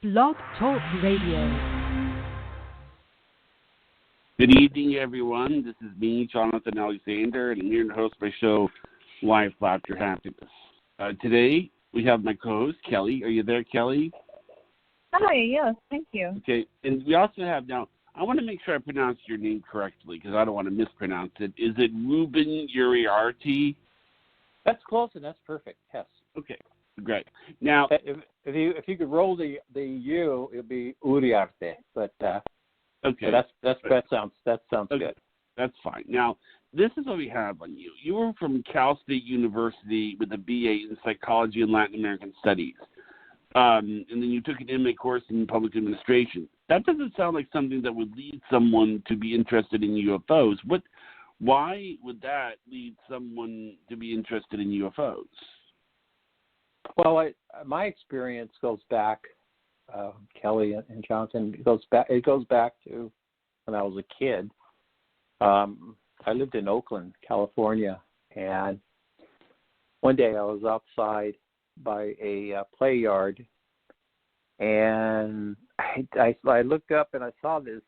Blog Talk Radio. Good evening, everyone. This is me, Jonathan Alexander, and I'm here to host my show, Life, Laughter, Happiness. Today, we have my co-host, Kelly. Are you there, Kelly? Hi, yes, thank you. Okay, and we also have now, I want to make sure I pronounce your name correctly because I don't want to mispronounce it. Is it Ruben Uriarte? That's close, and that's perfect, yes. Okay, great. Now, if you could roll the U, it would be uriarte, but okay, that sounds okay. good. That's fine. Now, this is what we have on you. You were from Cal State University with a BA in Psychology and Latin American Studies. And then you took an MA course in Public Administration. That doesn't sound like something that would lead someone to be interested in UFOs. Why would that lead someone to be interested in UFOs? Well, my experience goes back, Kelly and Jonathan. It goes back to when I was a kid. I lived in Oakland, California, and one day I was outside by a play yard, and I looked up and I saw this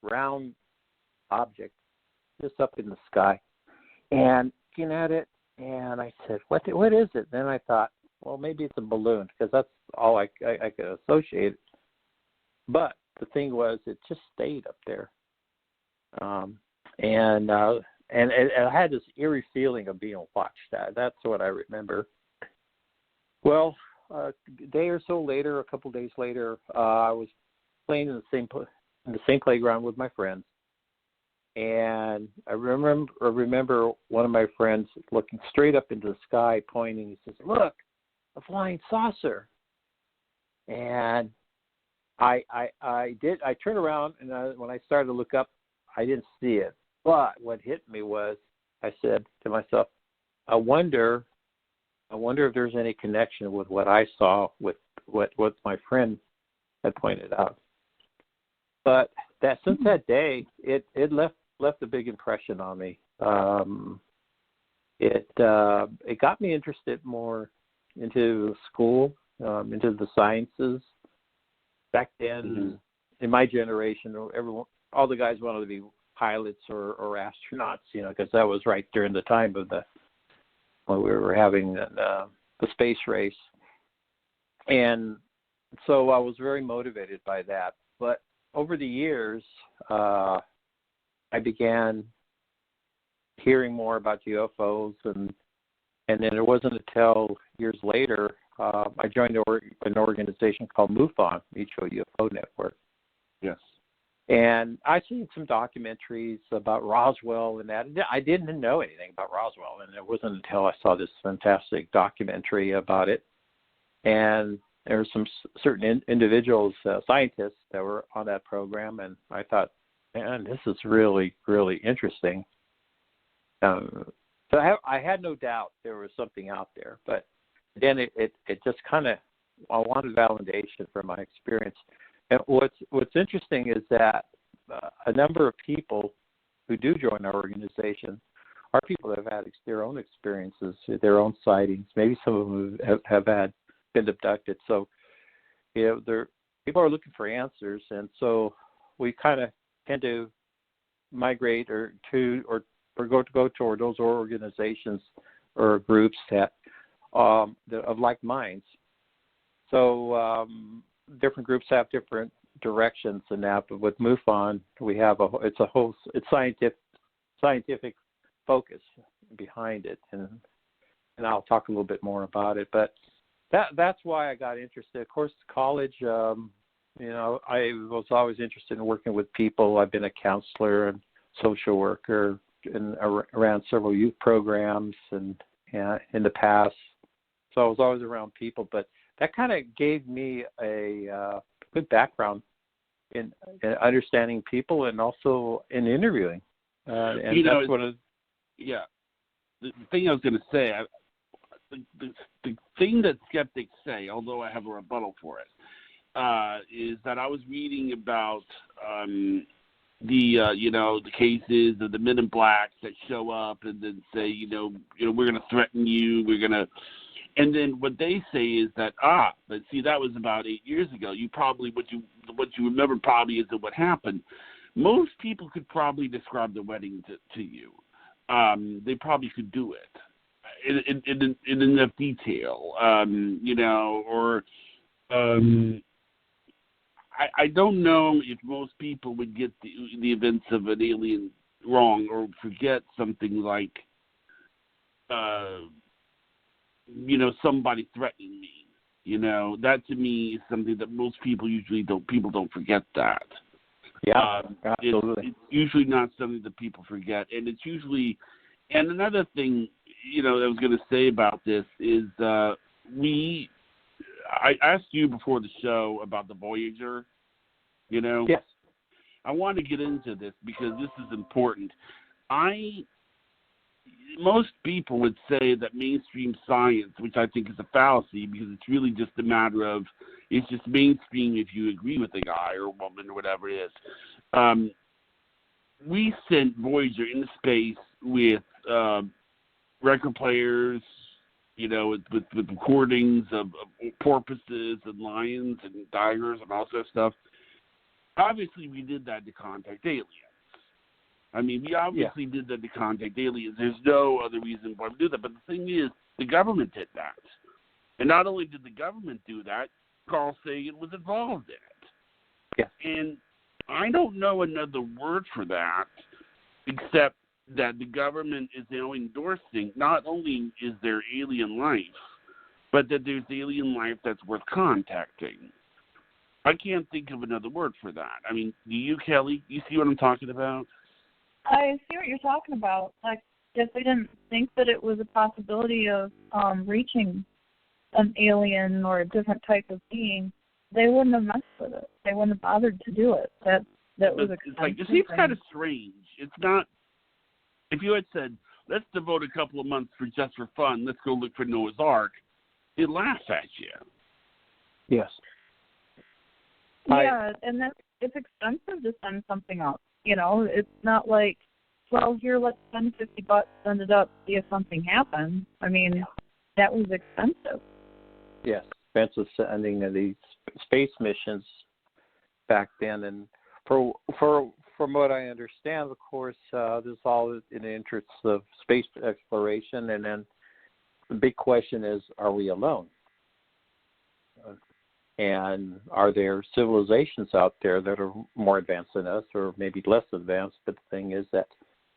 round object just up in the sky, and looking at it, and I said, "What is it?" Then I thought, well, maybe it's a balloon because that's all I could associate it. But the thing was, it just stayed up there. And I had this eerie feeling of being watched. That's what I remember. Well, a day or so later, a couple days later, I was playing in the same playground with my friends, and I remember one of my friends looking straight up into the sky, pointing. He says, "Look, a flying saucer." And I turned around, and when I started to look up, I didn't see it. But what hit me was, I said to myself, I wonder if there's any connection with what I saw with what my friend had pointed out. But since that day, it left a big impression on me. It got me interested more into school, into the sciences. Back then, in my generation, all the guys wanted to be pilots or astronauts, because that was right during the time of when we were having the space race. And so I was very motivated by that. But over the years, I began hearing more about UFOs, and then it wasn't until years later I joined an organization called MUFON, Mutual UFO Network. Yes. And I seen some documentaries about Roswell and that. I didn't know anything about Roswell, and it wasn't until I saw this fantastic documentary about it. And there were some certain individuals, scientists, that were on that program, and I thought, man, this is really, really interesting. So I had no doubt there was something out there, but then it just kind of, I wanted validation from my experience. And what's interesting is that a number of people who do join our organization are people that have had their own experiences, their own sightings. Maybe some of them have been abducted. So, people are looking for answers, and so we kind of tend to migrate or go toward those organizations or groups that of like minds. So different groups have different directions in that, but with MUFON, we have it's scientific focus behind it, and I'll talk a little bit more about it. But that's why I got interested. Of course, college, I was always interested in working with people. I've been a counselor and social worker and around several youth programs and in the past. So I was always around people, but that kind of gave me a good background in understanding people and also in interviewing. That's what yeah. The thing I was going to say, the thing that skeptics say, although I have a rebuttal for it, is that I was reading about the cases of the men in blacks that show up and then say, we're going to threaten you, we're going to And then what they say is that, but see, that was about 8 years ago. You probably, what you remember probably isn't what happened. Most people could probably describe the wedding to you. They probably could do it in enough detail, or I don't know if most people would get the events of an alien wrong or forget something like, somebody threatening me. That to me is something that most people don't forget that. Yeah, absolutely. It's usually not something that people forget. And it's usually, and another thing, I was going to say about this is I asked you before the show about the Voyager, Yes. I want to get into this because this is important. Most people would say that mainstream science, which I think is a fallacy because it's really just a matter of, it's just mainstream if you agree with the guy or woman or whatever it is. We sent Voyager into space with record players, with recordings of porpoises and lions and tigers and all that stuff. Obviously, we did that to contact aliens. I mean, we obviously did that to contact aliens. There's no other reason why we do that. But the thing is, the government did that. And not only did the government do that, Carl Sagan was involved in it. Yeah. And I don't know another word for that except that the government is now endorsing not only is there alien life, but that there's alien life that's worth contacting. I can't think of another word for that. I mean, do you, Kelly? You see what I'm talking about? I see what you're talking about. Like, if they didn't think that it was a possibility of reaching an alien or a different type of being, they wouldn't have messed with it. They wouldn't have bothered to do it. That was it's like, it seems kind of strange. It's not. If you had said, "Let's devote a couple of months just for fun. Let's go look for Noah's Ark," they'd laugh at you. Yes. Yeah, and it's expensive to send something up. It's not like, well, here, let's spend $50, send it up, see if something happens. I mean, that was expensive. Yes, expensive sending of these space missions back then. And from what I understand, of course, this is all in the interests of space exploration. And then the big question is, are we alone? And are there civilizations out there that are more advanced than us or maybe less advanced? But the thing is that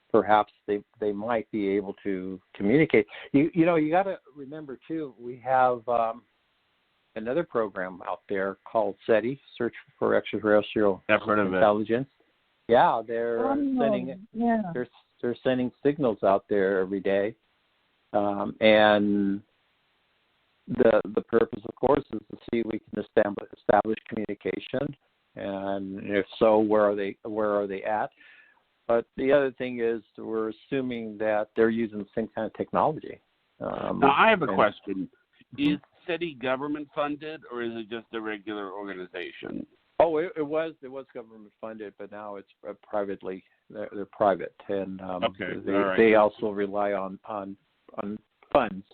perhaps they might be able to communicate. You got to remember, too, we have another program out there called SETI, Search for Extraterrestrial Intelligence. Yeah, they're they're sending signals out there every day. And the purpose, of course, is to see if we can establish communication, and if so, where are they at? But the other thing is, we're assuming that they're using the same kind of technology. Now, I have a question: is SETI government funded, or is it just a regular organization? Oh, it was government funded, but now it's privately. They're private, and they also rely on funds.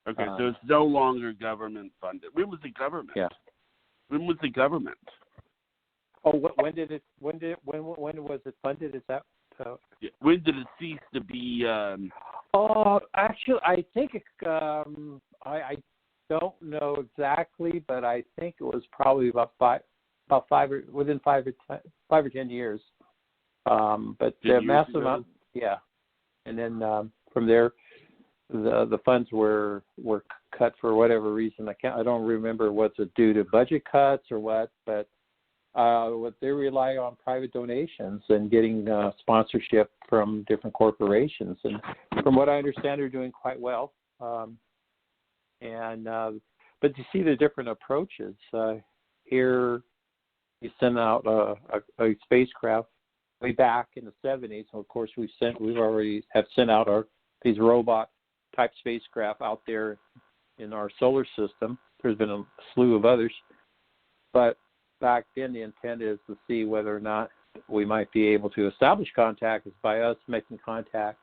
Okay, so it's no longer government funded. When was the government? Yeah. When was the government? Oh, when was it funded? Is that? When did it cease to be? Actually, I think I don't know exactly, but I think it was probably within 5 or 10 years. But the massive amount, yeah. And then from there, the funds were cut for whatever reason. I don't remember what's it due to budget cuts or what, but what they rely on private donations and getting sponsorship from different corporations. And from what I understand, they're doing quite well. But you see the different approaches. Here, you send out a spacecraft way back in the 70s. And of course, we've already sent out these robot type spacecraft out there in our solar system. There's been a slew of others, but back then the intent is to see whether or not we might be able to establish contact is by us making contact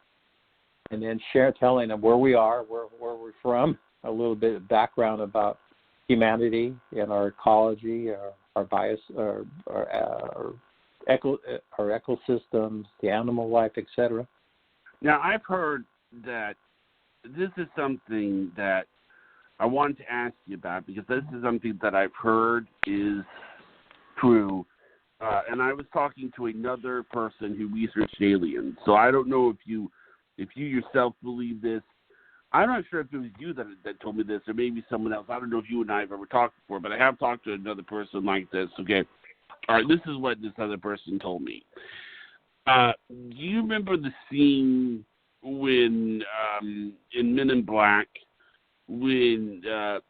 and then telling them where we are, where we're from, a little bit of background about humanity and our ecology, our bios, our ecosystems, the animal life, etc. Now, I've heard that this is something that I wanted to ask you about, because this is something that I've heard is true. And I was talking to another person who researched aliens. So I don't know if you yourself believe this. I'm not sure if it was you that told me this, or maybe someone else. I don't know if you and I have ever talked before, but I have talked to another person like this. Okay. All right, this is what this other person told me. Do you remember the scene when in Men in Black, when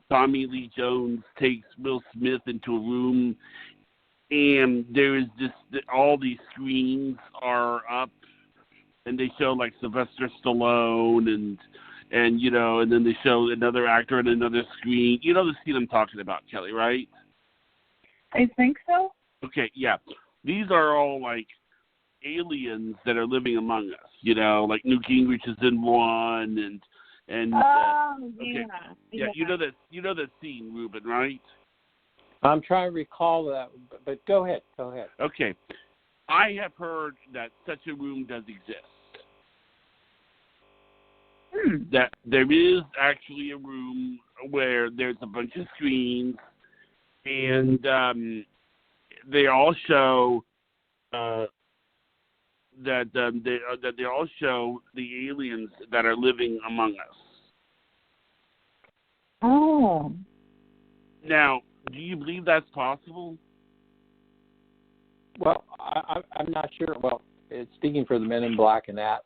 Tommy Lee Jones takes Will Smith into a room, and there is all these screens are up, and they show like Sylvester Stallone and then they show another actor in another screen. You know the scene I'm talking about, Kelly, right? I think so. Okay, yeah. These are all like aliens that are living among us. Like Newt Gingrich is in one, and okay. Yeah. You know that scene, Ruben, right? I'm trying to recall that, but go ahead. Okay. I have heard that such a room does exist. That there is actually a room where there's a bunch of screens, and they all show that they all show the aliens that are living among us. Oh. Now, do you believe that's possible? Well, I'm not sure. Well, speaking for the Men in Black and that,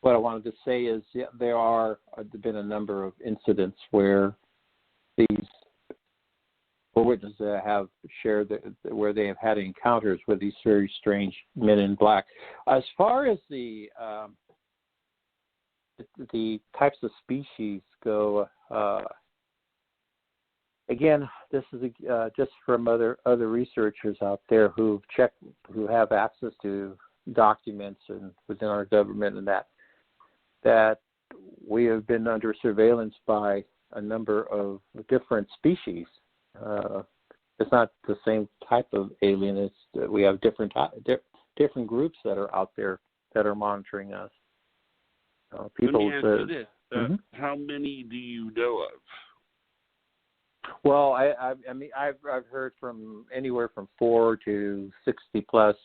what I wanted to say is there have been a number of incidents where these witnesses have shared where they have had encounters with these very strange Men in Black. As far as the types of species go, again, this is just from other researchers out there who have access to documents and within our government, and that we have been under surveillance by a number of different species. It's not the same type of alien. It's we have different groups that are out there that are monitoring us. People. Let me ask you this: how many do you know of? Well, I mean, I've heard from anywhere from 4 to 60 plus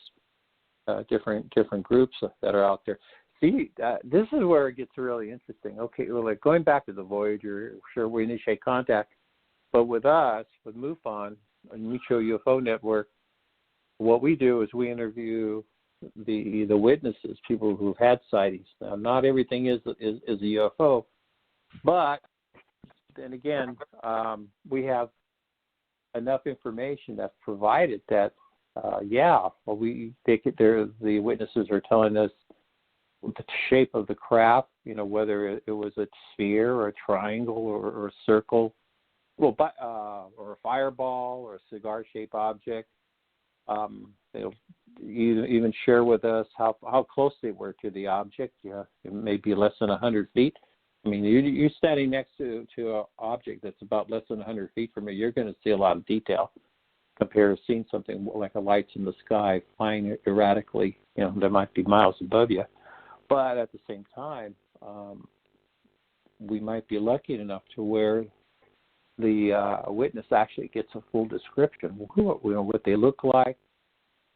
different groups that are out there. See, this is where it gets really interesting. Okay, well, like going back to the Voyager, sure, we initiate contact, but with us, with MUFON, a Mutual UFO Network, what we do is we interview the witnesses, people who've had sightings. Now, not everything is a UFO, but then again, we have enough information that's provided that, the witnesses are telling us the shape of the craft, whether it was a sphere or a triangle or a circle, or a fireball or a cigar-shaped object. They'll even share with us how close they were to the object. It may be less than 100 feet. I mean, you're standing next to an object that's about less than 100 feet from you, you're going to see a lot of detail compared to seeing something like a lights in the sky flying erratically. That might be miles above you. But at the same time, we might be lucky enough to where the witness actually gets a full description. What they look like,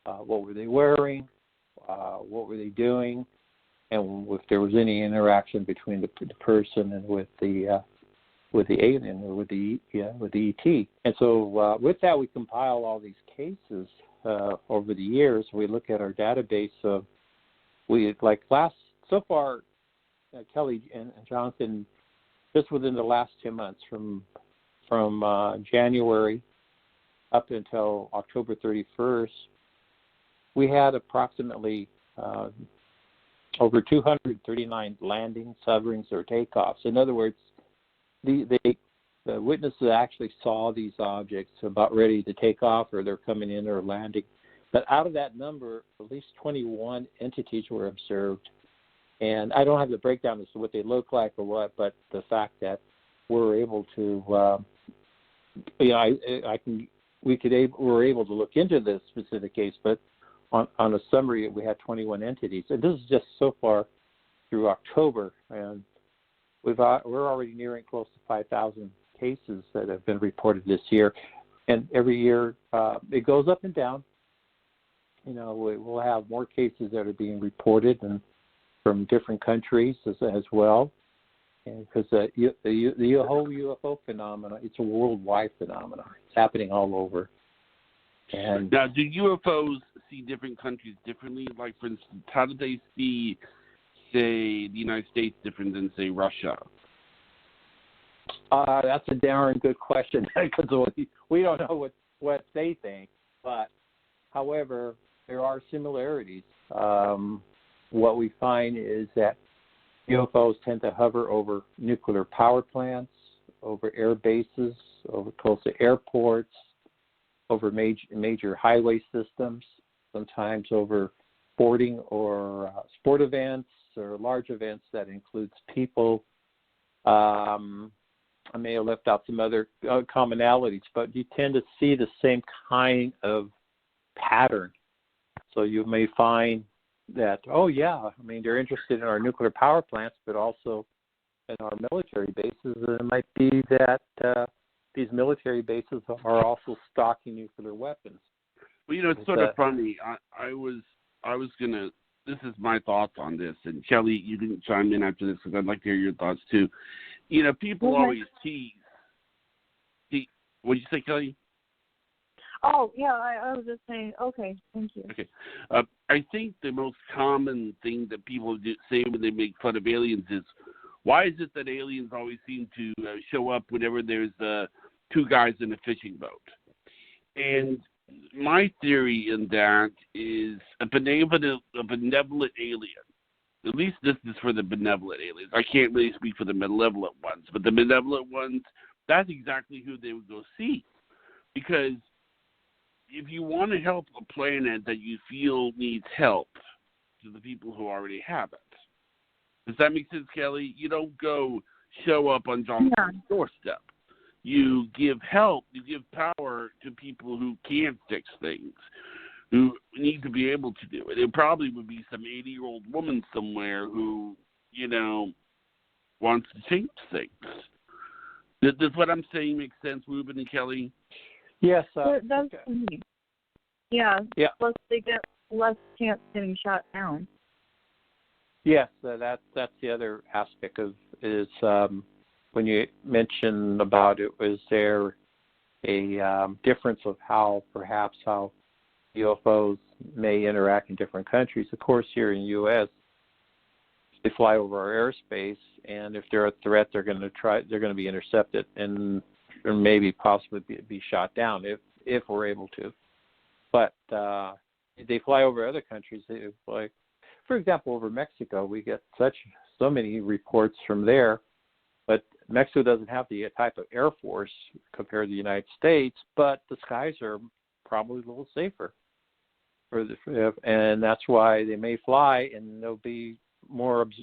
what were they wearing, what were they doing, and if there was any interaction between the person and with the alien or with the ET. And so with that, we compile all these cases over the years. We look at our database of so far, Kelly and Jonathan, just within the last 2 months, from January up until October 31st, we had approximately over 239 landings, hoverings, or takeoffs. In other words, the witnesses actually saw these objects about ready to take off, or they're coming in or landing. But out of that number, at least 21 entities were observed And I don't have the breakdown as to what they look like or what, but the fact that we're able to, we're able to look into this specific case, but on a summary, we had 21 entities. And this is just so far through October, and we're already nearing close to 5,000 cases that have been reported this year. And every year it goes up and down. We'll have more cases that are being reported and from different countries as well. Because the whole UFO phenomenon, it's a worldwide phenomenon. It's happening all over. And now, do UFOs see different countries differently? Like, for instance, how do they see, say, the United States different than, say, Russia? That's a darn good question, because we don't know what they think. But, however, there are similarities. What we find is that UFOs tend to hover over nuclear power plants, over air bases, over close to airports, over major highway systems, sometimes over sporting or sport events or large events that includes people. I may have left out some other commonalities, but you tend to see the same kind of pattern. So you may find that, they're interested in our nuclear power plants, but also in our military bases. And it might be that these military bases are also stocking nuclear weapons. Well, it's sort of funny. I was gonna. This is my thoughts on this, and Kelly, you can chime in after this because I'd like to hear your thoughts too. People always tease. What did you say, Kelly? Oh, yeah, I was just saying, okay, thank you. Okay. I think the most common thing that people say when they make fun of aliens is, why is it that aliens always seem to show up whenever there's two guys in a fishing boat? And my theory in that is a benevolent alien. At least this is for the benevolent aliens. I can't really speak for the malevolent ones, but the benevolent ones, that's exactly who they would go see. Because if you want to help a planet that you feel needs help to the people who already have it. Does that make sense, Kelly? You don't go show up on John's doorstep. You give help, you give power to people who can't fix things, who need to be able to do it. It probably would be some 80-year-old woman somewhere who, wants to change things. Does what I'm saying make sense, Ruben and Kelly? Yes. That's funny. Yeah. Plus, they get less chance of getting shot down. Yes, that's the other aspect of is when you mentioned about it, was there a difference of how UFOs may interact in different countries? Of course, here in the U.S., they fly over our airspace, and if they're a threat, they're going to be intercepted and maybe possibly be shot down if we're able to. But they fly over other countries. Like, for example, over Mexico, we get so many reports from there. But Mexico doesn't have the type of air force compared to the United States, but the skies are probably a little safer. And that's why they may fly, and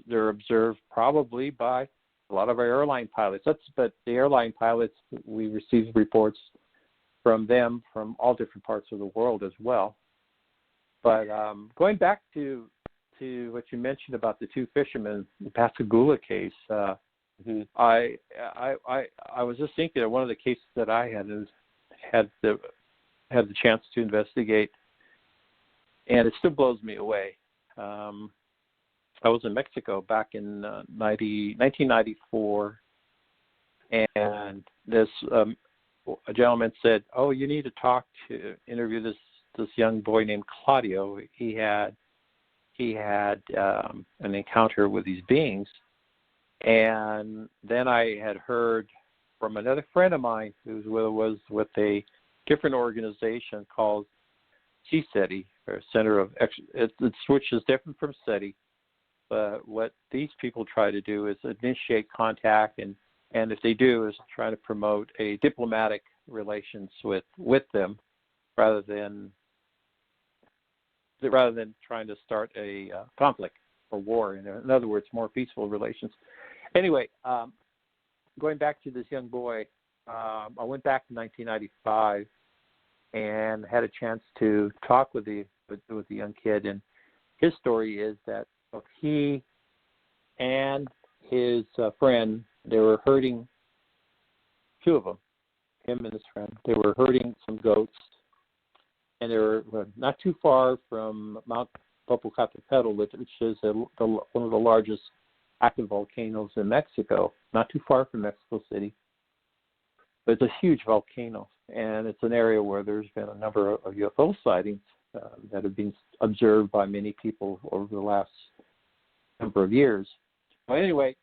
they're observed probably by a lot of our airline pilots. But the airline pilots, we receive reports from them from all different parts of the world as well. But going back to what you mentioned about the two fishermen, the Pascagoula case, I was just thinking of one of the cases that I had the chance to investigate, and it still blows me away. I was in Mexico back in 1994, and this a gentleman said, "Oh, you need to interview this young boy named Claudio. He had an encounter with these beings." And then I had heard from another friend of mine who was with a different organization called CSETI, or Center of which is different from SETI. But what these people try to do is initiate contact, and if they do, is try to promote a diplomatic relations with them, rather than trying to start a conflict. or war. In other words, more peaceful relations. Anyway, going back to this young boy, I went back in 1995 and had a chance to talk with the young kid, and his story is that he and his friend, they were herding, two of them, him and his friend, they were herding some goats, and they were not too far from Mount Popocatépetl, which is one of the largest active volcanoes in Mexico, not too far from Mexico City. But it's a huge volcano, and it's an area where there's been a number of UFO sightings that have been observed by many people over the last number of years. Well, anyway,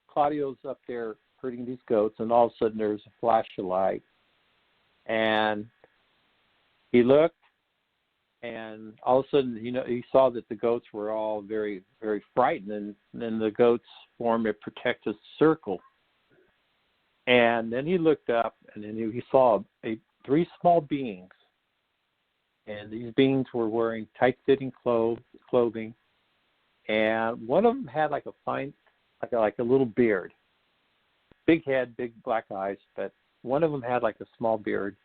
Claudio's up there herding these goats, and all of a sudden there's a flash of light, and he looked, and all of a sudden, he saw that the goats were all very, very frightened, and then the goats formed a protective circle. And then he looked up, and then he saw three small beings, and these beings were wearing tight-fitting clothing, and one of them had like a little beard, big head, big black eyes, but one of them had like a small beard.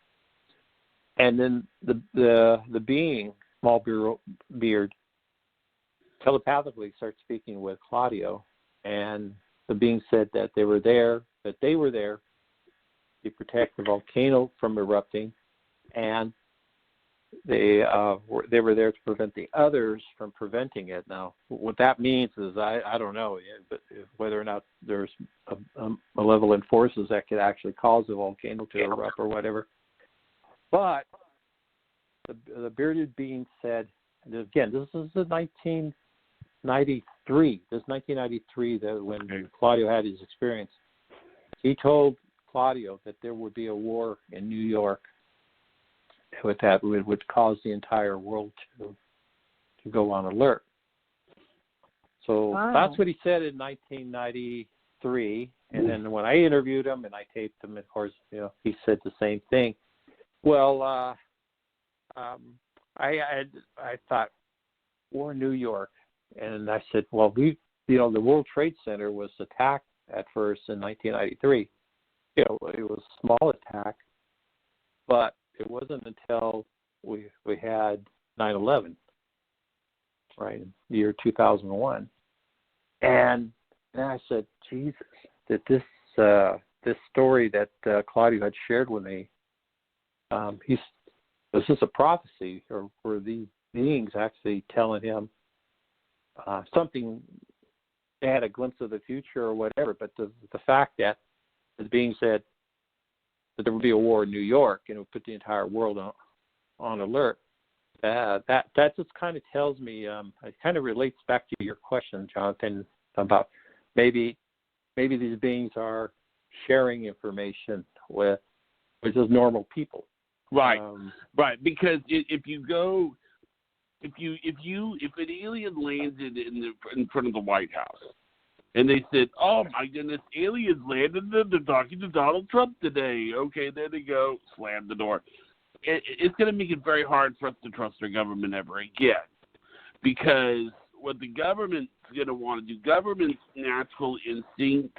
And then the being, small beard, telepathically started speaking with Claudio, and the being said that they were there to protect the volcano from erupting, and they were there to prevent the others from preventing it. Now, what that means is I don't know, but whether or not there's a malevolent forces that could actually cause the volcano to erupt or whatever. But the bearded being said, and again, this is the 1993. This is 1993 that when Claudio had his experience. He told Claudio that there would be a war in New York that would cause the entire world to go on alert. So That's what he said in 1993. And then when I interviewed him and I taped him, of course, he said the same thing. Well, I thought, war in New York, and I said, well, the World Trade Center was attacked at first in 1993. It was a small attack, but it wasn't until we had 9/11, right, in the year 2001, and then I said, Jesus, that this story that Claudio had shared with me, was this a prophecy, or were these beings actually telling him something? They had a glimpse of the future or whatever, but the fact that the being said that there would be a war in New York and it would put the entire world on alert, that just kind of tells me, it kind of relates back to your question, Jonathan, about maybe these beings are sharing information with just normal people. Right, right. Because if an alien landed in front of the White House, and they said, "Oh my goodness, aliens landed, they're talking to Donald Trump today." Okay, there they go. Slam the door. It's going to make it very hard for us to trust our government ever again, because what the government's going to want to do, government's natural instinct,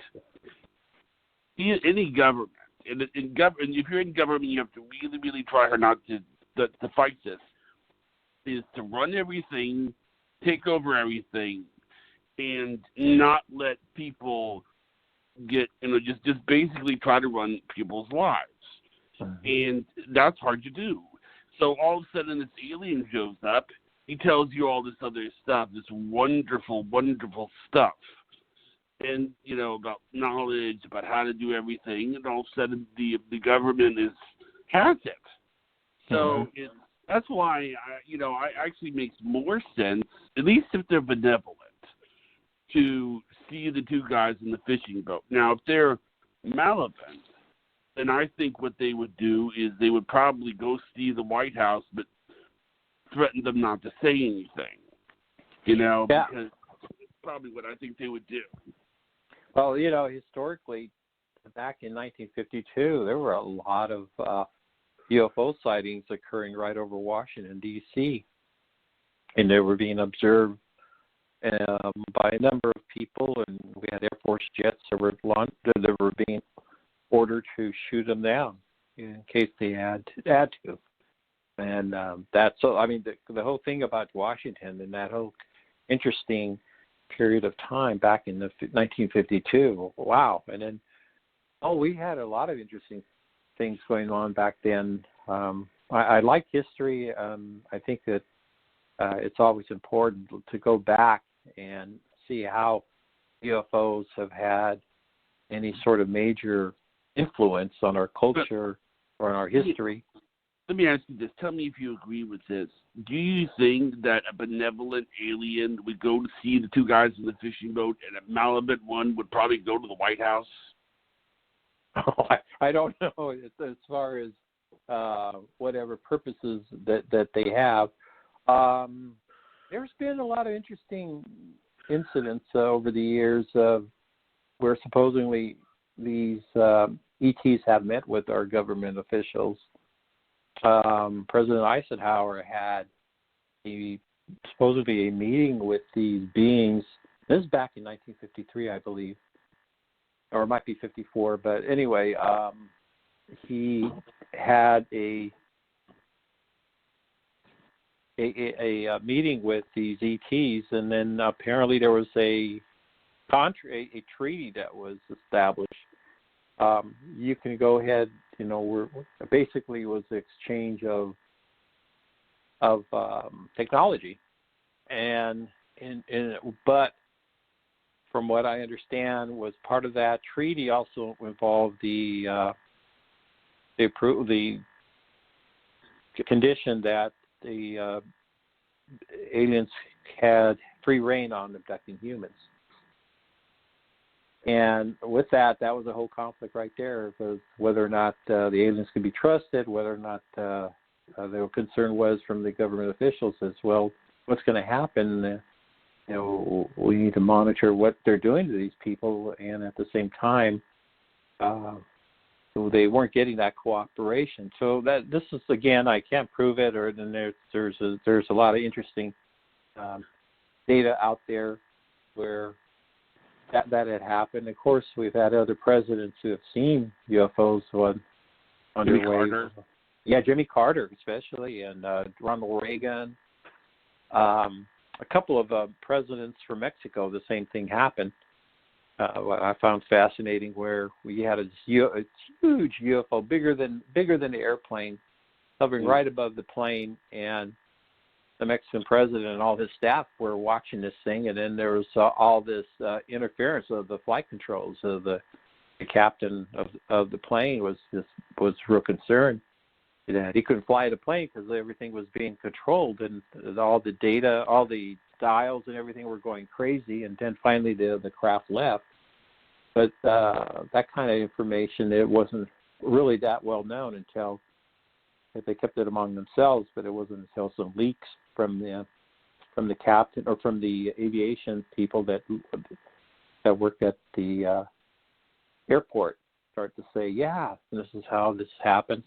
any government. And if you're in government, you have to really, really try hard not to fight this, is to run everything, take over everything, and not let people get, just basically try to run people's lives. Mm-hmm. And that's hard to do. So all of a sudden this alien shows up, he tells you all this other stuff, this wonderful, wonderful stuff. And, about knowledge, about how to do everything, and all of a sudden the government has it. So that's why, I actually makes more sense, at least if they're benevolent, to see the two guys in the fishing boat. Now, if they're malevolent, then I think what they would do is they would probably go see the White House, but threaten them not to say anything, because that's probably what I think they would do. Well, historically, back in 1952, there were a lot of UFO sightings occurring right over Washington, D.C., and they were being observed by a number of people, and we had Air Force jets that were being ordered to shoot them down in case they had to. And that's so. I mean, the whole thing about Washington and that whole interesting period of time back in the 1952. Wow! And then, we had a lot of interesting things going on back then. I like history. I think that it's always important to go back and see how UFOs have had any sort of major influence on our culture or on our history. Let me ask you this. Tell me if you agree with this. Do you think that a benevolent alien would go to see the two guys in the fishing boat, and a malevolent one would probably go to the White House? Oh, I don't know as far as whatever purposes that they have. There's been a lot of interesting incidents over the years where supposedly these ETs have met with our government officials. President Eisenhower had supposedly a meeting with these beings. This is back in 1953, I believe, or it might be 54. But anyway, he had a meeting with these ETs, and then apparently there was a treaty that was established. You can go ahead. We're basically was the exchange of technology, but from what I understand, was part of that treaty also involved the condition that the aliens had free reign on abducting humans. And with that was a whole conflict right there, because whether or not the aliens could be trusted, whether or not their concern was from the government officials as well, what's going to happen? We need to monitor what they're doing to these people, and at the same time, they weren't getting that cooperation. So this is, again, I can't prove it, or then there's a lot of interesting data out there where that had happened. Of course, we've had other presidents who have seen UFOs Jimmy Carter. Yeah, Jimmy Carter especially, and Ronald Reagan. A couple of presidents from Mexico, the same thing happened. What I found fascinating, where we had a huge UFO, bigger than the airplane, hovering right above the plane, and the Mexican president and all his staff were watching this thing, and then there was all this interference of the flight controls. So the captain of the plane was real concerned that he couldn't fly the plane because everything was being controlled, and all the data, all the dials and everything were going crazy. And then finally the craft left. But that kind of information, it wasn't really that well known until they kept it among themselves. But it wasn't until some leaks from the captain or from the aviation people that worked at the airport start to say, yeah, this is how this happened.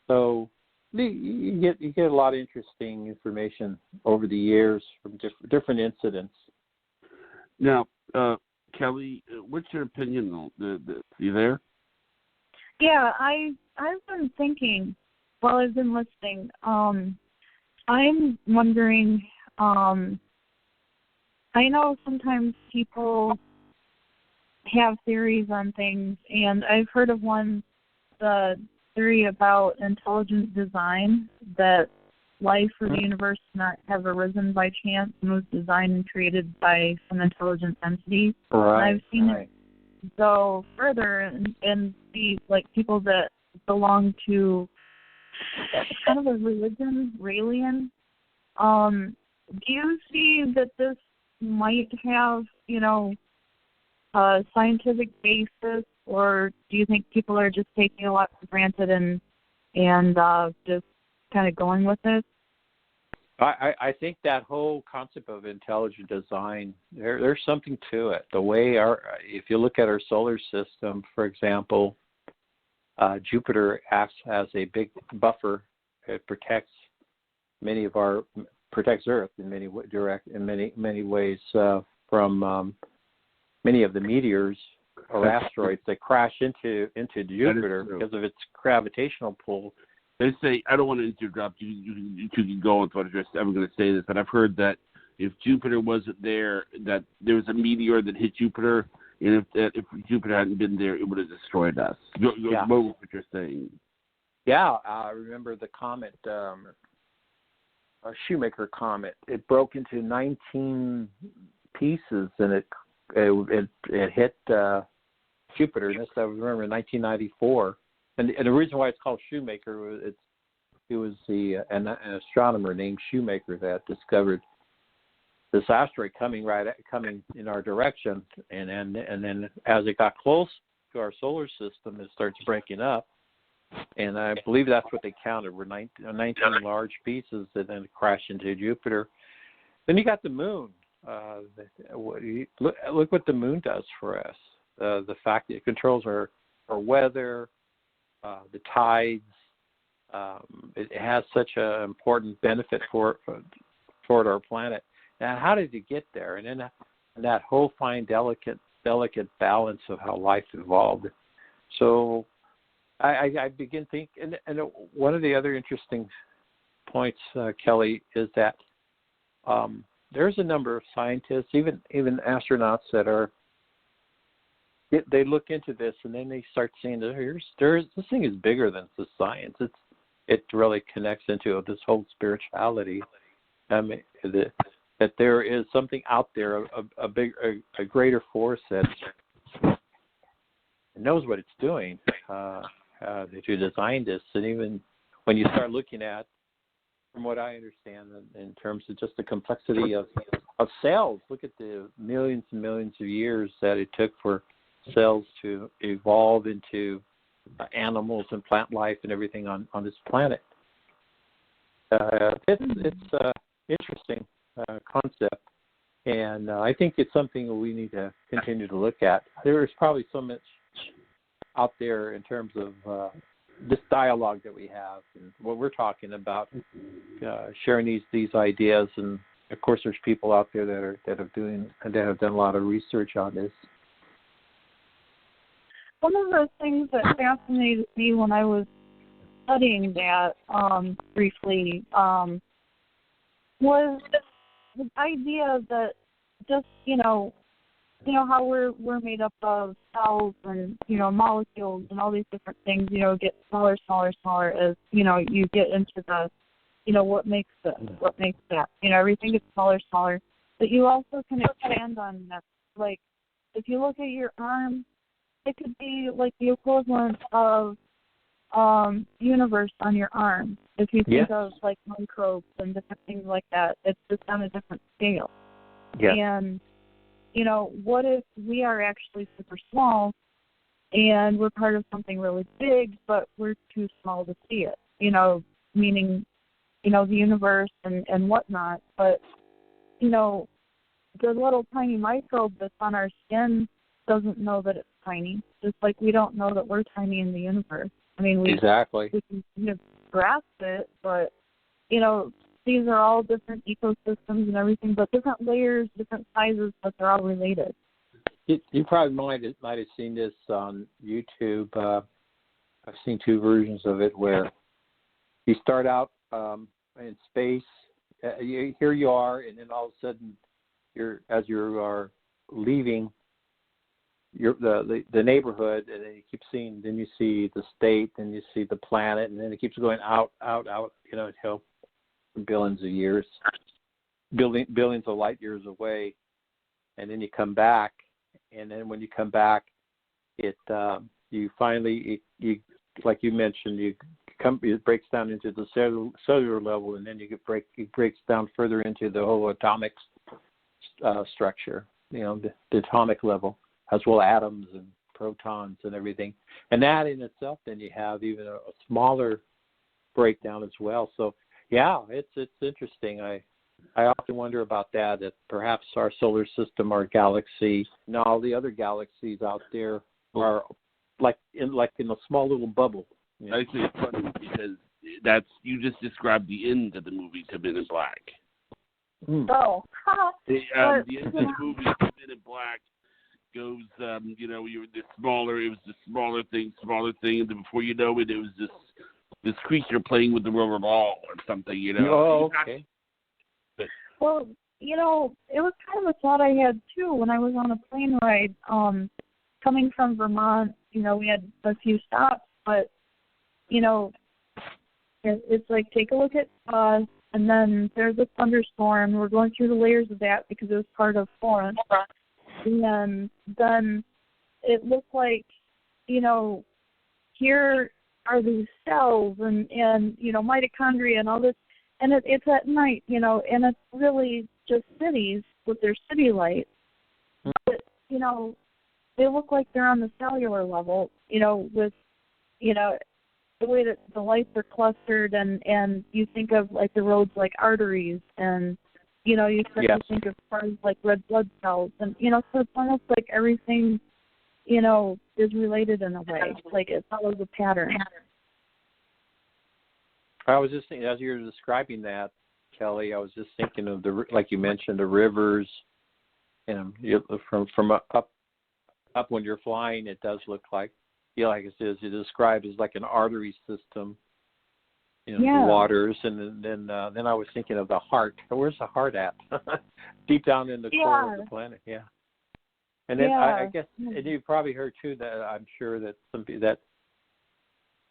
So you get a lot of interesting information over the years from different incidents. Now, Kelly, what's your opinion on you there? Yeah, I've been thinking while I've been listening. I'm wondering. I know sometimes people have theories on things, and I've heard of the theory about intelligent design, that life or the universe not have arisen by chance and was designed and created by some intelligent entity. Right. And I've seen it go further and be like people that belong to kind of a religion, Raelian. Do you see that this might have, a scientific basis, or do you think people are just taking a lot for granted and just kind of going with it? I think that whole concept of intelligent design, there's something to it. The way if you look at our solar system, for example, Jupiter acts as a big buffer. It protects many of our protects Earth in many ways from many of the meteors or asteroids that crash into Jupiter because of its gravitational pull. They say, I don't want to interrupt you. You can go on. I'm going to say this, but I've heard that if Jupiter wasn't there, that there was a meteor that hit Jupiter, and if Jupiter hadn't been there, it would have destroyed us. What you're saying? Yeah, I remember the comet, a Shoemaker comet. It broke into 19 pieces, and it hit Jupiter. And I remember in 1994. And the reason why it's called Shoemaker, it was an astronomer named Shoemaker that discovered this asteroid coming in our direction, and then as it got close to our solar system, it starts breaking up. And I believe that's what they counted were 19 large pieces that then crashed into Jupiter. Then you got the moon. Look what the moon does for us. The fact that it controls our weather. The tides, it has such an important benefit toward our planet. Now, how did it get there? And then that whole fine, delicate balance of how life evolved. So I begin thinking, and one of the other interesting points, Kelly, is that there's a number of scientists, even astronauts, that they look into this, and then they start seeing that this thing is bigger than just science. It really connects into this whole spirituality. That there is something out there, a greater force that knows what it's doing. That you designed this, and even when you start looking at, from what I understand, in terms of just the complexity of cells, look at the millions and millions of years that it took for cells to evolve into animals and plant life and everything on this planet. It's interesting concept, and I think it's something that we need to continue to look at. There is probably so much out there in terms of this dialogue that we have and what we're talking about, sharing these ideas, and of course there's people out there that have done a lot of research on this. One of the things that fascinated me when I was studying that briefly was the idea that just how we're made up of cells and molecules and all these different things get smaller as you get into the what makes this, what makes that, everything gets smaller, but you also can expand on that. Like if you look at your arm, it could be like the equivalent of universe on your arm. If you think of like microbes and different things like that, it's just on a different scale. Yeah. And what if we are actually super small and we're part of something really big, but we're too small to see it? Meaning, the universe and whatnot. But the little tiny microbe that's on our skin doesn't know that it's tiny, just like we don't know that we're tiny in the universe. I mean, we can grasp it, but these are all different ecosystems and everything, but different layers, different sizes, but they're all related. You probably might have seen this on YouTube. I've seen two versions of it where you start out in space. Here you are, and then all of a sudden, as you are leaving the neighborhood, and then you keep seeing. Then you see the state, then you see the planet, and then it keeps going out until billions of years, billions of light years away, and then you come back, and then when you come back, you finally like you mentioned, it breaks down into the cellular level, and then it breaks down further into the whole atomic structure, the atomic level, as well atoms and protons and everything. And that in itself, then you have even a smaller breakdown as well. So yeah, it's interesting. I often wonder about that perhaps our solar system, our galaxy, and all the other galaxies out there are like in a small little bubble. Actually, it's funny because you just described the end of the movie to Men in Black. So, the but, end of the movie, Men in Black, goes, you were the smaller. It was the smaller thing, and then before you know it, it was this creature playing with the rubber ball or something. Oh, okay. Well, it was kind of a thought I had too when I was on a plane ride. Coming from Vermont, we had a few stops, but it's like take a look at us, and then there's a thunderstorm. We're going through the layers of that because it was part of Florence. And then it looked like, here are these cells and mitochondria and all this, and it's at night, and it's really just cities with their city lights. But, they look like they're on the cellular level, with, the way that the lights are clustered, and you think of like the roads like arteries, and you start to think of cars like red blood cells, and so it's almost like everything is related in a way, like it follows a pattern. I was just thinking, as you were describing that, Kelly, I was just thinking of like you mentioned, the rivers, and from up when you're flying, it does look like, like it says, it described as like an artery system, the waters, and then I was thinking of the heart. Where's the heart at? Deep down in the core of the planet, And then I guess, and you've probably heard too that I'm sure that that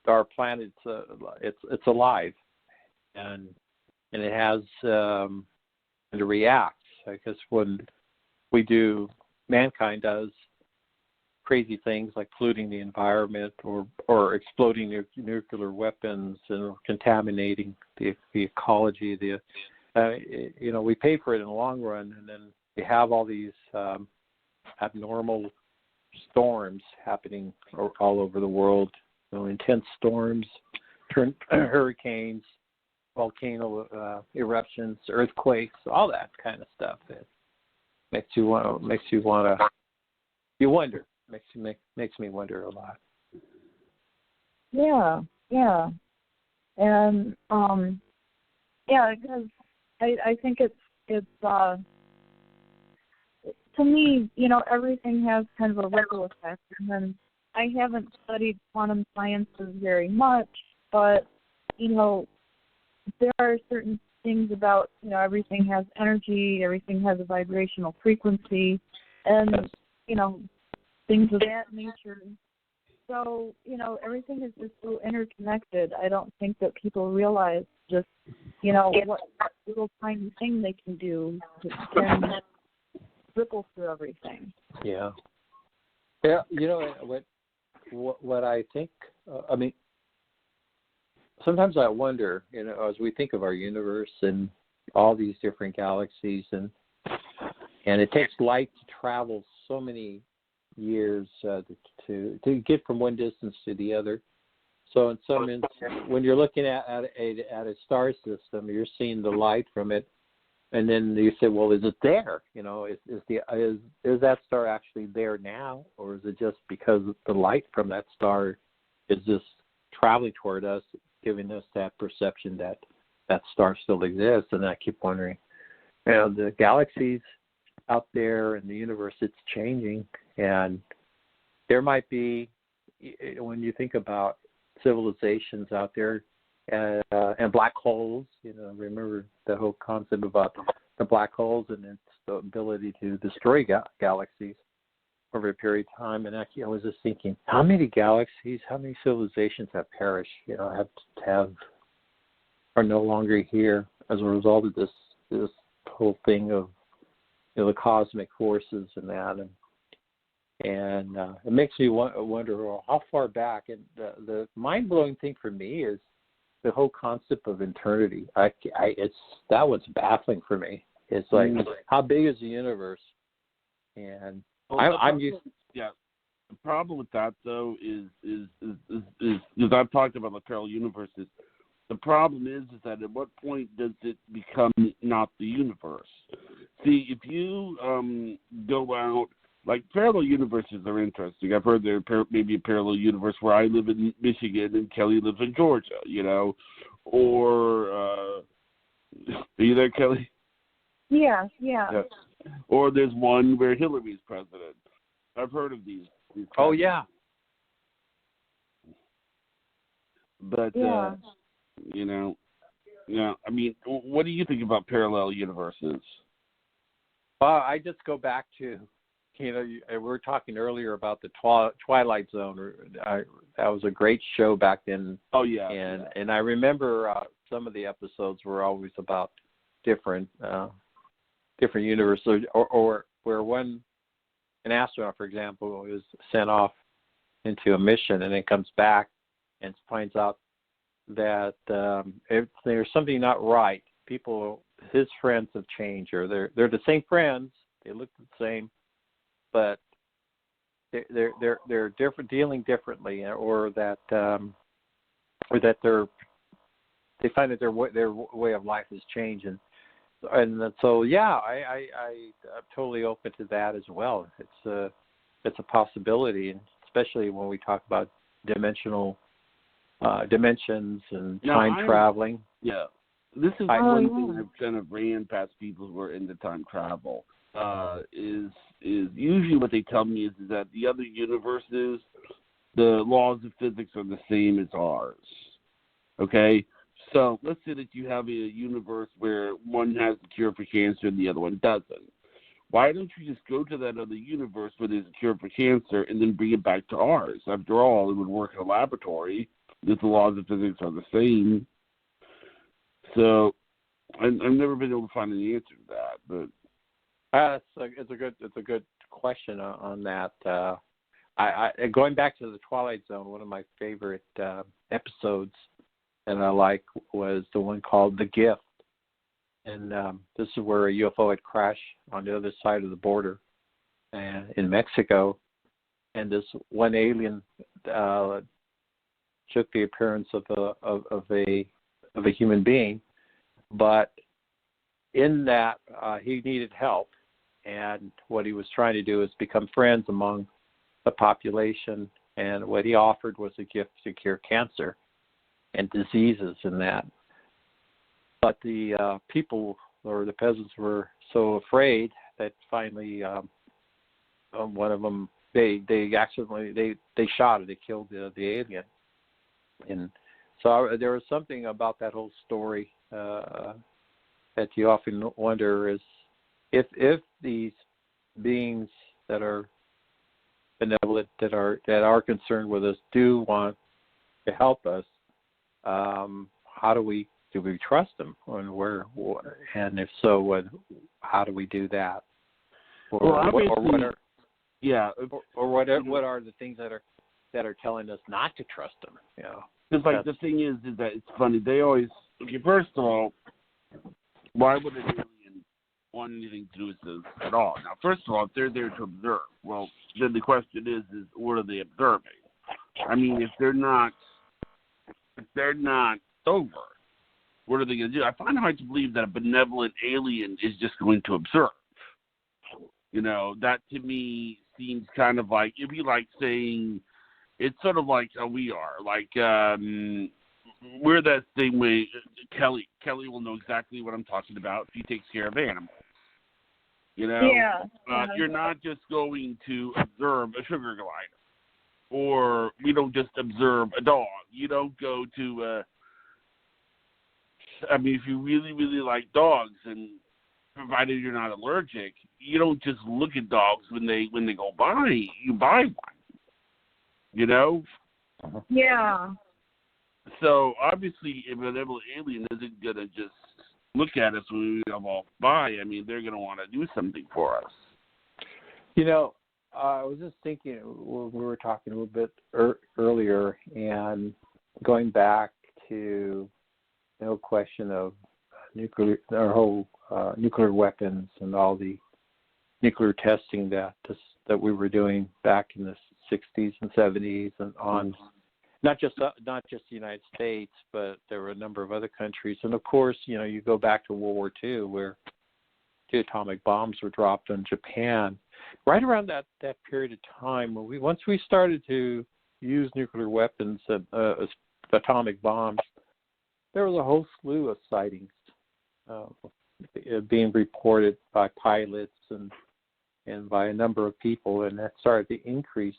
our planet it's alive, and it has and it reacts. I guess when mankind does crazy things like polluting the environment or exploding nuclear weapons and contaminating the ecology. We pay for it in the long run, and then we have all these abnormal storms happening all over the world. Intense storms, hurricanes, volcano eruptions, earthquakes, all that kind of stuff. It makes you want to. You wonder. Makes me wonder a lot. Yeah, and because I think it's to me, everything has kind of a ripple effect, and then I haven't studied quantum sciences very much, but there are certain things about everything has energy, everything has a vibrational frequency, and things of that nature. So, everything is just so interconnected. I don't think that people realize just, what little tiny thing they can do can ripple through everything. Yeah. What I think, sometimes I wonder, as we think of our universe and all these different galaxies, and it takes light to travel so many years to get from one distance to the other. So in some instances, when you're looking at a star system, you're seeing the light from it, and then you say, well, is it there? Is that star actually there now, or is it just because the light from that star is just traveling toward us, giving us that perception that that star still exists? And I keep wondering, the galaxies out there in the universe, it's changing, and there might be, when you think about civilizations out there and black holes, remember the whole concept about the black holes and its ability to destroy galaxies over a period of time. And actually, I was just thinking, how many galaxies, how many civilizations have perished, are no longer here as a result of this whole thing of the cosmic forces and that, and it makes me wonder how far back. And the mind-blowing thing for me is the whole concept of eternity. That was baffling for me. It's like, how big is the universe? And I'm used. Yeah, the problem with that though is because I've talked about the parallel universes. The problem is that at what point does it become not the universe? See, if you go out, like parallel universes are interesting. I've heard there may be a parallel universe where I live in Michigan and Kelly lives in Georgia, or are you there, Kelly? Yeah. Yeah. Or there's one where Hillary's president. I've heard of these Oh, yeah. But, you know, I mean, what do you think about parallel universes? I just go back to, we were talking earlier about the Twilight Zone. That was a great show back then. Oh, yeah. And I remember some of the episodes were always about different universes, or where an astronaut, for example, is sent off into a mission and then comes back and finds out that there's something not right. His friends have changed, or they're the same friends. They look the same, but they're different, dealing differently, or that they find that their way of life has changed, and so I'm totally open to that as well. It's a possibility, and especially when we talk about dimensions and time traveling. Yeah, this is one thing I've kind of ran past people who are into time travel. Is usually what they tell me is that the other universes, the laws of physics are the same as ours. Okay, so let's say that you have a universe where one has the cure for cancer and the other one doesn't. Why don't you just go to that other universe where there's a cure for cancer and then bring it back to ours? After all, it would work in a laboratory if the laws of physics are the same. So I've never been able to find an answer to that, but it's a good question on that. I going back to the Twilight Zone, one of my favorite episodes that I like was the one called The Gift, and this is where a UFO had crashed on the other side of the border, in Mexico, and this one alien took the appearance of a human being, but in that he needed help, and what he was trying to do is become friends among the population, and what he offered was a gift to cure cancer and diseases in that. But the people, or the peasants, were so afraid that finally one of them, they shot it, they killed the alien. And so there was something about that whole story that you often wonder is if these beings that are benevolent, that are concerned with us, do want to help us, how do we trust them, and if so, how do we do that? What are the things that are telling us not to trust them? Because the thing is that it's funny. They always first of all, why would an alien want anything to do with this at all? Now, first of all, if they're there to observe, well, then the question is what are they observing? I mean, if they're not over, what are they going to do? I find it hard to believe that a benevolent alien is just going to observe. That to me seems kind of like, it'd be like saying, it's sort of like how we are. Like, we're that same way. Kelly will know exactly what I'm talking about. She takes care of animals. Yeah. You're not just going to observe a sugar glider. Or we don't just observe a dog. You don't go to if you really, really like dogs, and provided you're not allergic, you don't just look at dogs when they go by. You buy one. Yeah. So obviously, if an alien isn't gonna just look at us when we walk by, I mean, they're gonna want to do something for us. I was just thinking, we were talking a little bit earlier, and going back to no question of nuclear weapons and all the nuclear testing that we were doing back in the 60s and 70s and on, not just the United States, but there were a number of other countries. And of course, you go back to World War II, where 2 atomic bombs were dropped on Japan. Right around that period of time, once we started to use nuclear weapons, atomic bombs, there was a whole slew of sightings being reported by pilots and by a number of people, and that started to increase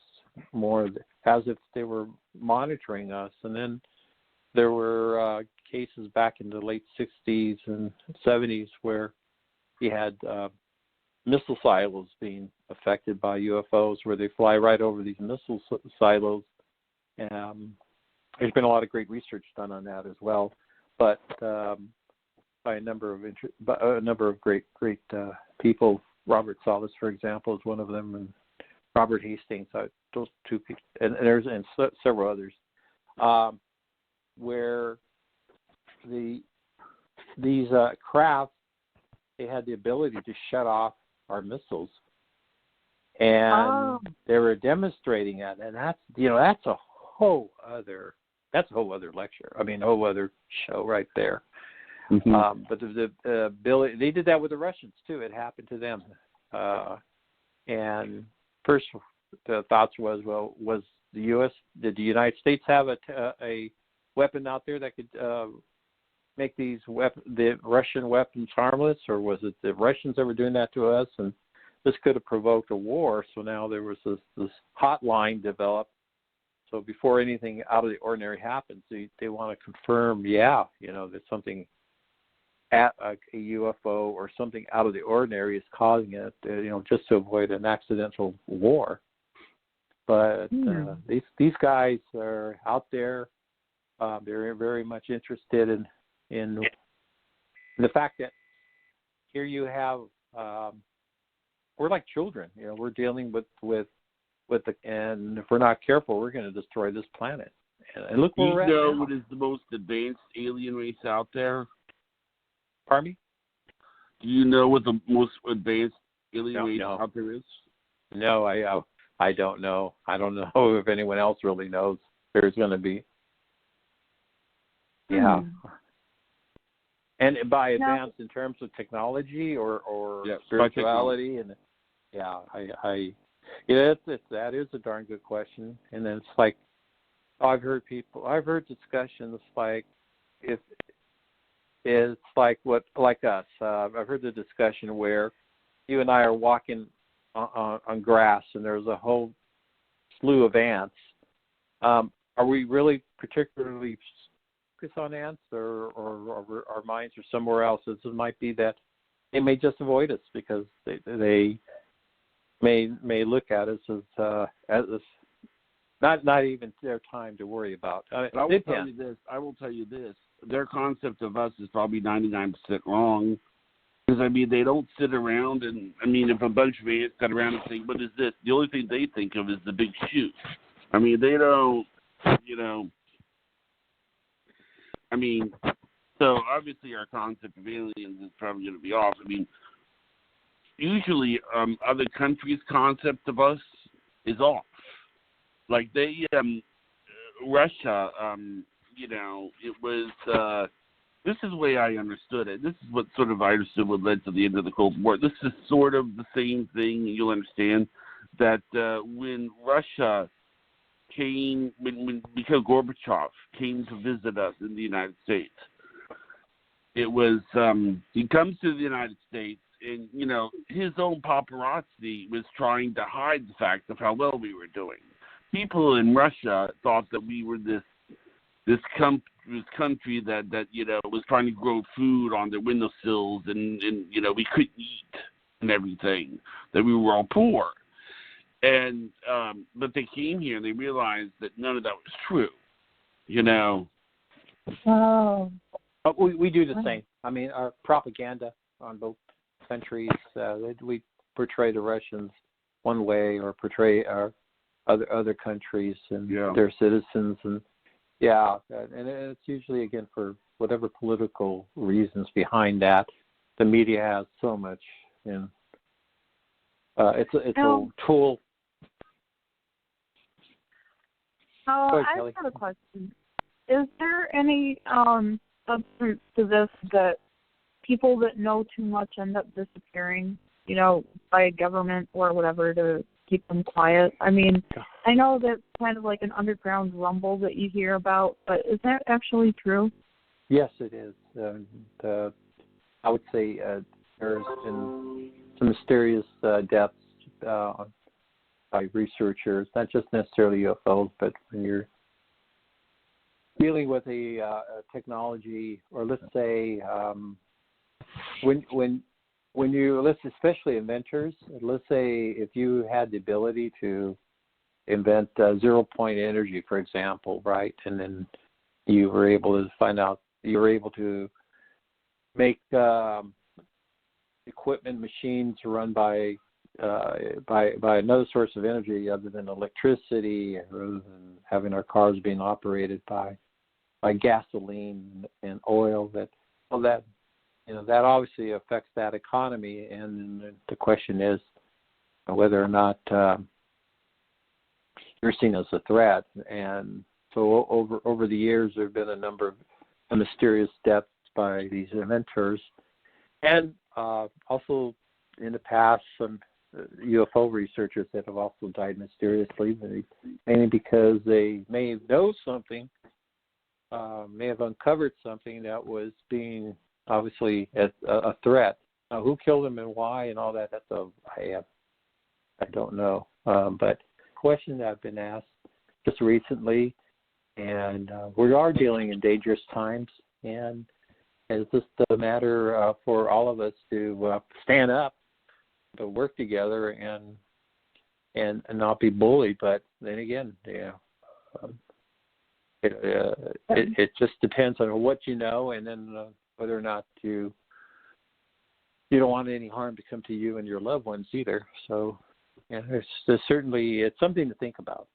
more as if they were monitoring us. And then there were cases back in the late 60s and 70s where you had missile silos being affected by UFOs, where they fly right over these missile silos. There's been a lot of great research done on that as well, but by a number of great people. Robert Salas, for example, is one of them, and Robert Hastings. Those two people, and there's several others, where these craft, they had the ability to shut off our missiles, and they were demonstrating it, and that's a whole other lecture. I mean, a whole other show right there. Mm-hmm. But the ability, they did that with the Russians too. It happened to them. And first, the thoughts was did the United States have a weapon out there that could make the Russian weapons harmless, or was it the Russians that were doing that to us? And this could have provoked a war. So now there was this hotline developed. So before anything out of the ordinary happens, they want to confirm, that something at a UFO or something out of the ordinary is causing it, just to avoid an accidental war. But these guys are out there. They're very much interested in the fact that here you have we're like children. We're dealing with and if we're not careful, we're going to destroy this planet. And look where we're at now. Do you know what is the most advanced alien race out there? Pardon me? Do you know what the most advanced alien race out there is? No, I don't know. I don't know if anyone else really knows. There's going to be. Yeah. And by advanced in terms of technology or spirituality, and that is a darn good question. And then it's like, I've heard discussions like, if it's like us. I've heard the discussion where you and I are walking on grass and there's a whole slew of ants. Are we really particularly focused on ants, or our minds are somewhere else? It might be that they may just avoid us because they may look at us as not even their time to worry about. I will tell you this. Their concept of us is probably 99% wrong. Because, they don't sit around and, if a bunch of ants got around and think, what is this? The only thing they think of is the big shoot. They don't, so obviously our concept of aliens is probably going to be off. Usually other countries' concept of us is off. Like Russia, it was, this is the way I understood it. This is what sort of I understood what led to the end of the Cold War. This is sort of the same thing, you'll understand, that when Russia came, when Mikhail Gorbachev came to visit us in the United States, it was, he comes to the United States, and, his own paparazzi was trying to hide the fact of how well we were doing. People in Russia thought that we were this country that was trying to grow food on their windowsills, and we couldn't eat and everything, that we were all poor. And but they came here and they realized that none of that was true. Oh. We do the same. Our propaganda on both countries, we portray the Russians one way or portray our other countries and their citizens, and it's usually, again, for whatever political reasons behind that. The media has so much, it's a tool. I have a question. Is there any substance to this that people that know too much end up disappearing, by a government or whatever to keep them quiet? I know that's kind of like an underground rumble that you hear about, but is that actually true? Yes, it is. I would say there's been some mysterious deaths by researchers, not just necessarily UFOs, but when you're dealing with a technology, or let's say when you, especially inventors, let's say if you had the ability to invent zero-point energy, for example, right, and then you were able to find out, you were able to make equipment, machines run by another source of energy other than electricity, rather than having our cars being operated by gasoline and oil. That obviously affects that economy, and the question is whether or not you're seen as a threat. And so over the years, there have been a number of mysterious deaths by these inventors, and also in the past, some UFO researchers that have also died mysteriously, mainly because they may know something, may have uncovered something that was being obviously a threat. Now, who killed them and why and all that, I don't know. But question that I've been asked just recently, and we are dealing in dangerous times, and it's just a matter for all of us to stand up, to work together, and not be bullied. But then again, it just depends on what you know, and then whether or not you don't want any harm to come to you and your loved ones either. So, yeah, there's certainly, it's something to think about.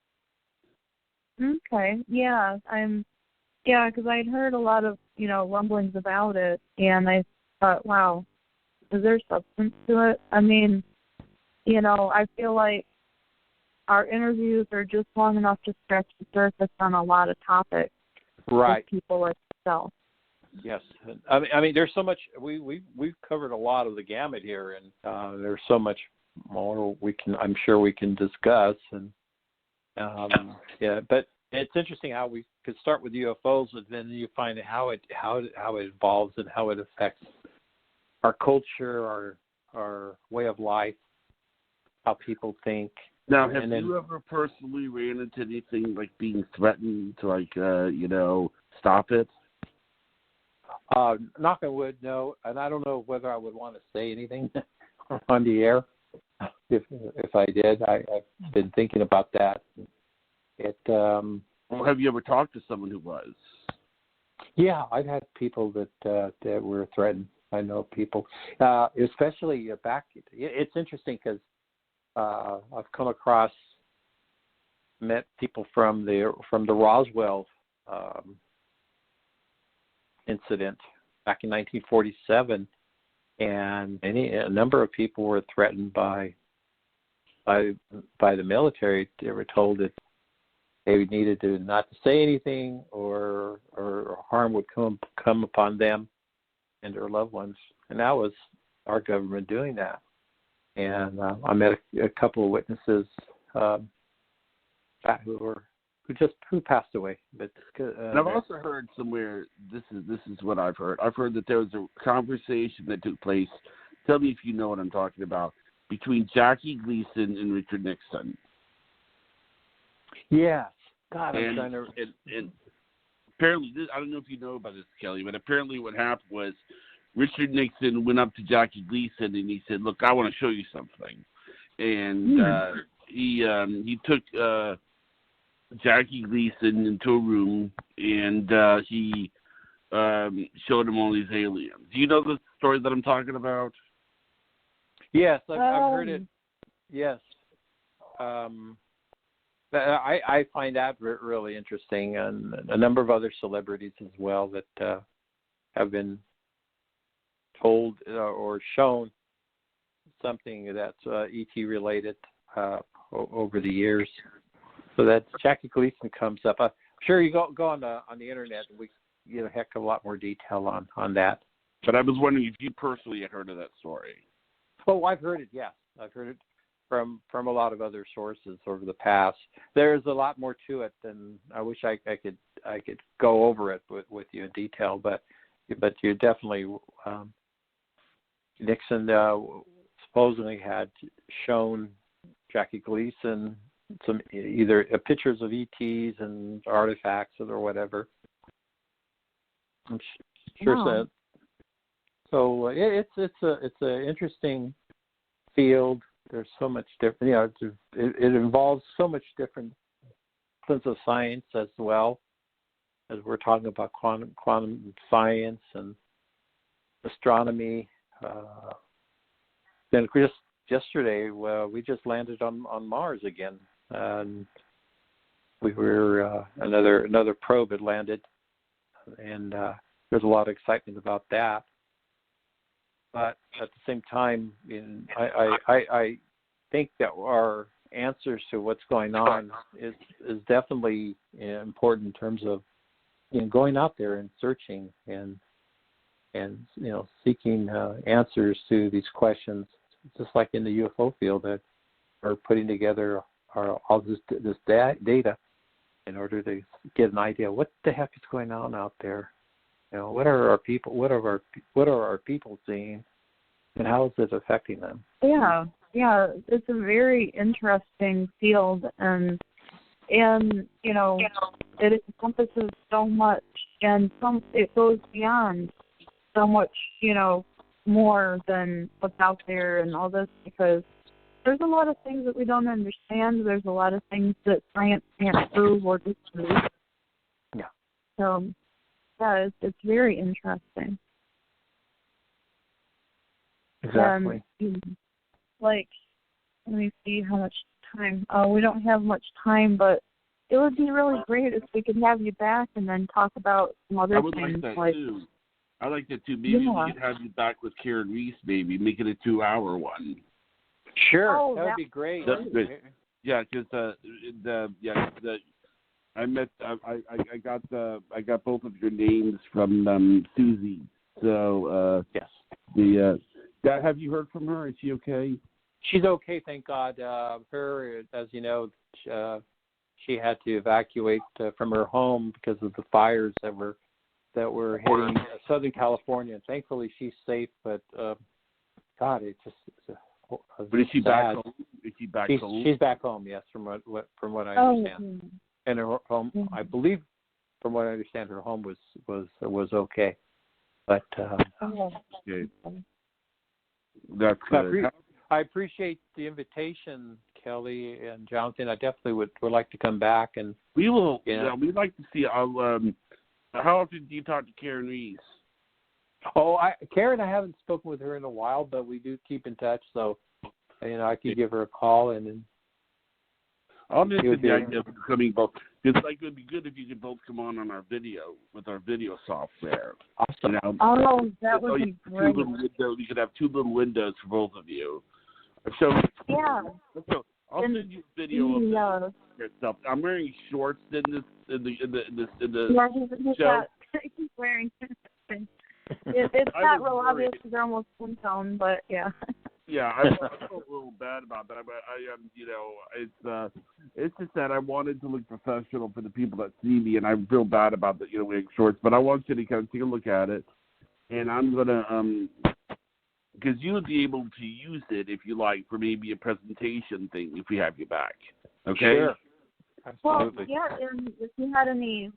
Okay, yeah, because I'd heard a lot of, rumblings about it, and I thought, wow, is there substance to it? I mean, I feel like our interviews are just long enough to scratch the surface on a lot of topics. Right. With people like yourself. Yes, I mean, there's so much. We've covered a lot of the gamut here, and there's so much more I'm sure we can discuss. And yeah, but it's interesting how we could start with UFOs, and then you find how it evolves and how it affects our culture, our way of life, how people think. Now, have you ever personally ran into anything like being threatened to, stop it? Knock on wood, no. And I don't know whether I would want to say anything on the air. If I did, I've been thinking about that. Well, have you ever talked to someone who was? Yeah, I've had people that were threatened. I know people, especially back. It's interesting because I've come across, met people from the Roswell incident back in 1947, and a number of people were threatened by the military. They were told that they needed to not to say anything, or harm would come upon them and their loved ones, and that was our government doing that. And I met a couple of witnesses who passed away. But and I've also heard somewhere, this is what I've heard. I've heard that there was a conversation that took place. Tell me if you know what I'm talking about, between Jackie Gleason and Richard Nixon. Yes. God, I'm trying to. And apparently, I don't know if you know about this, Kelly, but apparently what happened was Richard Nixon went up to Jackie Gleason and he said, "Look, I want to show you something." And he took Jackie Gleason into a room and he showed him all these aliens. Do you know the story that I'm talking about? Yes, I've heard it. Yes. I find that really interesting, and a number of other celebrities as well that have been told or shown something that's ET related over the years. So that Jackie Gleason comes up. I'm sure you go on the internet and we get a heck of a lot more detail on that. But I was wondering if you personally had heard of that story. Oh, I've heard it. Yes, I've heard it from a lot of other sources over the past. There's a lot more to it than I wish I could go over it with you in detail. But you definitely Nixon supposedly had shown Jackie Gleason some either pictures of ETs and artifacts or whatever. I'm sure Wow. so. It's an interesting field. There's so much different. It involves so much different sense of science as well, as we're talking about quantum science and astronomy. Then just yesterday, we just landed on Mars again, and we were another probe had landed, and there's a lot of excitement about that. But at the same time, I think that our answers to what's going on is definitely important in terms of going out there and searching and seeking answers to these questions, just like in the UFO field, that are putting together all this data in order to get an idea what the heck is going on out there. What are our people seeing, and how is it affecting them? Yeah, it's a very interesting field, and it encompasses so much, and it goes beyond so much, more than what's out there and all this, because there's a lot of things that we don't understand. There's a lot of things that science can't prove or disprove. Yeah. So, yeah, it's very interesting. Exactly. Let me see how much time. We don't have much time, but it would be really great if we could have you back and then talk about some other things. I would like that too. I like that too. Maybe we could have you back with Karen Reese. Maybe make it a 2-hour one. Sure, Oh, that would be great. That's great. Yeah, because I got both of your names from Susie. So yes. Have you heard from her? Is she okay? She's okay, thank God. Her, as you know, she had to evacuate from her home because of the fires that were hitting Southern California. And thankfully, she's safe. But God, it's just. But is she back home? Is she back home? She's back home, yes, from what I understand. Oh. And her home, I believe, from what I understand, her home was okay. But okay. That's good. I appreciate the invitation, Kelly and Jonathan. I definitely would like to come back, and we will. Yeah, we'd like to see. How often do you talk to Karen Reese? Oh, Karen, I haven't spoken with her in a while, but we do keep in touch. So, I could give her a call and. I'll mention the idea of coming both. It's like it would be good if you could both come on our video with our video software. Awesome. Oh, that would be great. We could have 2 little windows for both of you. So yeah. So I'll send you a video of yourself. I'm wearing shorts in the yeah, show. He's wearing. It's not real obvious because they're almost skin tone, but yeah. Yeah, I felt a little bad about that, but it's just that I wanted to look professional for the people that see me, and I feel bad about the wearing shorts. But I want you to kind of take a look at it, and I'm gonna because you would be able to use it if you like for maybe a presentation thing if we have you back. Okay. Sure. Absolutely. Well, yeah, and if you had any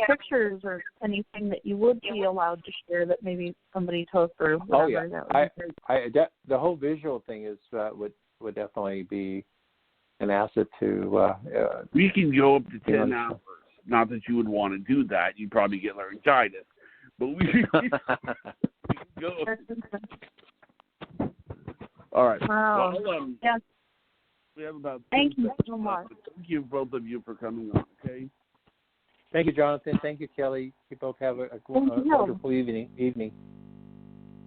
pictures or anything that you would be allowed to share that maybe somebody took or whatever. Oh yeah, the whole visual thing is would definitely be an asset to. We can go up to 10 hours. Not that you would want to do that; you'd probably get laryngitis. But we can go. All right. Wow. Well, yes. We have about. Thank you so much. Thank you both of you for coming on. Okay. Thank you, Jonathan. Thank you, Kelly. You both have a wonderful evening.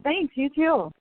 Thanks. You too.